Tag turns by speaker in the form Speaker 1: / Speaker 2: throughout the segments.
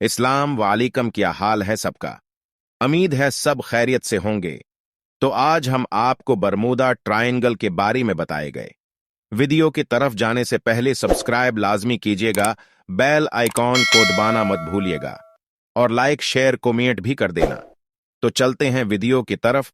Speaker 1: इस्लाम वालेकुम, क्या हाल है सबका। उम्मीद है सब खैरियत से होंगे। तो आज हम आपको बरमूदा ट्रायंगल के बारे में बताए गए। वीडियो की तरफ जाने से पहले सब्सक्राइब लाजमी कीजिएगा, बेल आइकॉन को दबाना मत भूलिएगा और लाइक शेयर कमेंट भी कर देना। तो चलते हैं वीडियो की तरफ।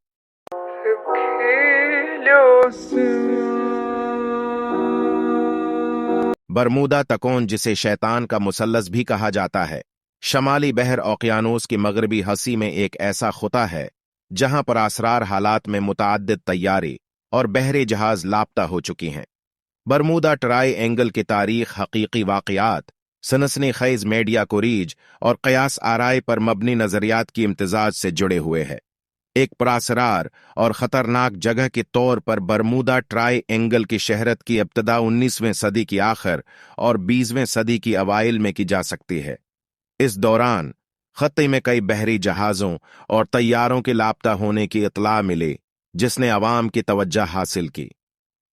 Speaker 1: बरमूदा तकोन, जिसे शैतान का मुसल्लस भी कहा जाता है, शमाली बहर ओकियानोस की मगरबी हंसी में एक ऐसा खुता है जहां पर असरार हालात में मुतअद्दिद तैयारी और बहरे जहाज लापता हो चुकी हैं। बरमूदा ट्राई एंगल की तारीख हकीकी वाक़यात, सनसनी खेज मीडिया कोरीज और कयास आराई पर मबनी नजरियात की इम्तिजाज से जुड़े हुए है। एक पुरअसरार और खतरनाक जगह के तौर पर बरमूदा ट्राई एंगल की शहरत की इब्तदा 19वीं सदी की आखिर और 20वीं सदी की अवाइल में की जा सकती है। इस दौरान खत्ते में कई बहरी जहाज़ों और तैयारों के लापता होने की इतला मिली, जिसने अवाम की तवज्जो हासिल की।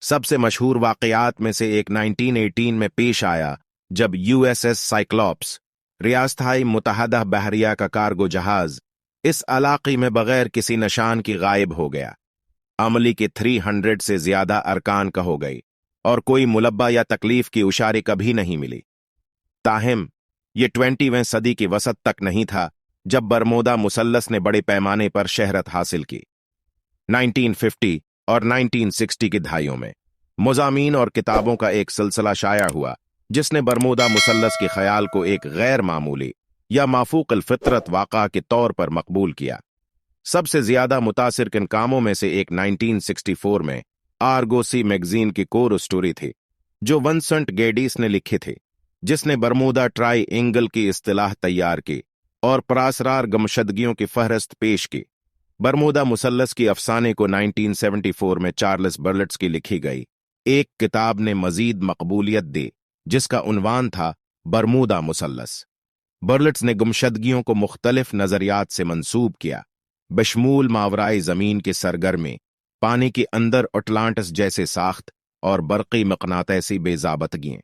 Speaker 1: सबसे मशहूर वाक़यात में से एक 1918 में पेश आया, जब यूएसएस साइक्लॉप्स, रियासताई मुत्तहदा बहरिया का कार्गो जहाज, इस इलाके में बगैर किसी निशान की गायब हो गया। अमली के 300 से ज्यादा अरकान का हो गई और कोई मुलब्बा या तकलीफ की उशारी कभी नहीं मिली। ताहिम ये 20वीं सदी की वसत तक नहीं था जब बरमूदा मुसल्लस ने बड़े पैमाने पर शहरत हासिल की। 1950 और 1960 की दहाइयों में मुज़ामीन और किताबों का एक सिलसिला शाया हुआ, जिसने बरमूदा मुसल्लस के ख्याल को एक गैर मामूली या माफूक फितरत वाक़ा के तौर पर मकबूल किया। सबसे ज्यादा मुतासिर किन कामों में से एक 1964 में आर्गोसी मैगजीन की कोर स्टोरी थी, जो विंसेंट गेडिस ने लिखी थी, जिसने बरमूदा ट्राई एंगल की इस्तिलाह तैयार की और पुरअसरार गुमशदगियों की फहरिस्त पेश की। बरमूदा मुसल्लस की अफसाने को 1974 में चार्ल्स बर्लेट्स की लिखी गई एक किताब ने मजीद मकबूलियत दी, जिसका उन्वान था बरमूदा मुसल्लस। बर्लेट्स ने गुमशदगियों को मुख्तलिफ नजरियात से मंसूब किया, बशमूल मावराई जमीन की सरगर्मी, पानी के अंदर अटलांटिस जैसे साख्त और बरक़ी मक़नातीसी बेज़ाबतगियां।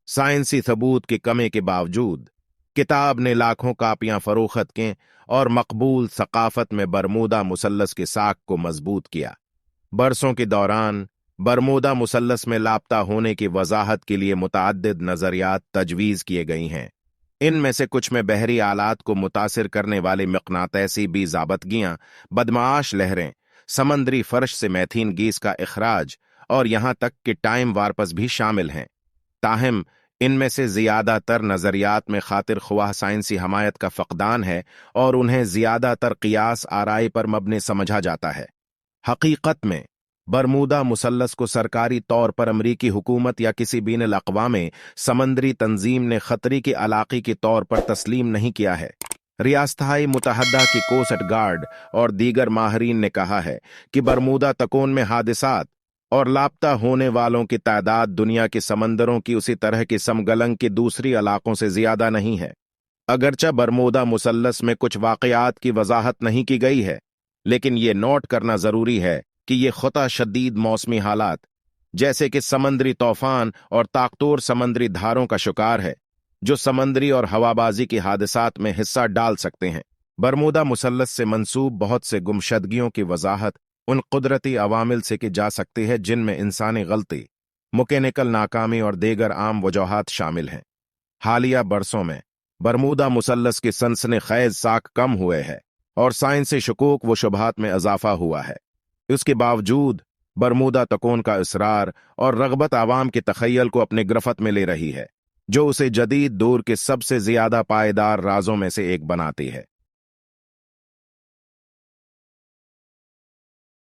Speaker 1: साइंसी सबूत की कमी के बावजूद किताब ने लाखों कापियां फरोख्त की और मकबूल सकाफत में बरमूदा मुसल्लस के साख को मजबूत किया। बरसों के दौरान बरमूदा मुसल्लस में लापता होने की वजाहत के लिए मुतअद्दिद नजरियात तजवीज़ किए गई हैं। इनमें से कुछ में बहरी आलात को मुतासिर करने वाले मक़नातीसी बेज़ाबतगियां, बदमाश लहरें, समंदरी फर्श से मैथीन गैस का इखराज और यहां तक कि टाइम वार्प्स भी शामिल हैं। ताहिम इनमें से ज्यादातर नजरियात में खातिर ख्वाह साइंसी हमायत का फकदान है और उन्हें ज्यादातर कियास आराई पर मबनी समझा जाता है। हकीकत में बरमूदा मुसल्लस को सरकारी तौर पर अमरीकी हुकूमत या किसी बीनुल अक़वामी समंदरी तंजीम ने खतरे के इलाके के तौर पर तस्लीम नहीं किया है। रियासताई मुत्तहदा की कोस्ट गार्ड और दीगर माहरीन ने कहा है कि बरमूदा तकोन में हादिसात और लापता होने वालों की तादाद दुनिया के समंदरों की उसी तरह की समगलंग के दूसरी इलाकों से ज्यादा नहीं है। अगरचा बरमूदा मुसल्लस में कुछ वाक़यात की वजाहत नहीं की गई है, लेकिन ये नोट करना जरूरी है कि ये खुता शदीद मौसमी हालात, जैसे कि समंदरी तूफान और ताकतोर समंदरी धारों का शिकार है, जो समंदरी और हवाबाजी के हादसात में हिस्सा डाल सकते हैं। बरमूदा मुसल्लस से मंसूब बहुत से गुमशदगियों की वजाहत उन कुदरती अवामिल से की जा सकती है जिनमें इंसानी गलती, मैकेनिकल नाकामी और दीगर आम वजूहात शामिल हैं। हालिया बरसों में बरमूदा मुसल्लस की सनसनीखेज साख कम हुए है और साइंसी शकूक व शुबहात में इजाफा हुआ है। इसके बावजूद बरमूदा तकोन का इसरार और रगबत आवाम के तखय्युल को अपने गिरफ्त में ले रही है, जो उसे जदीद दौर के सबसे ज्यादा पायदार राजों में से एक बनाती है।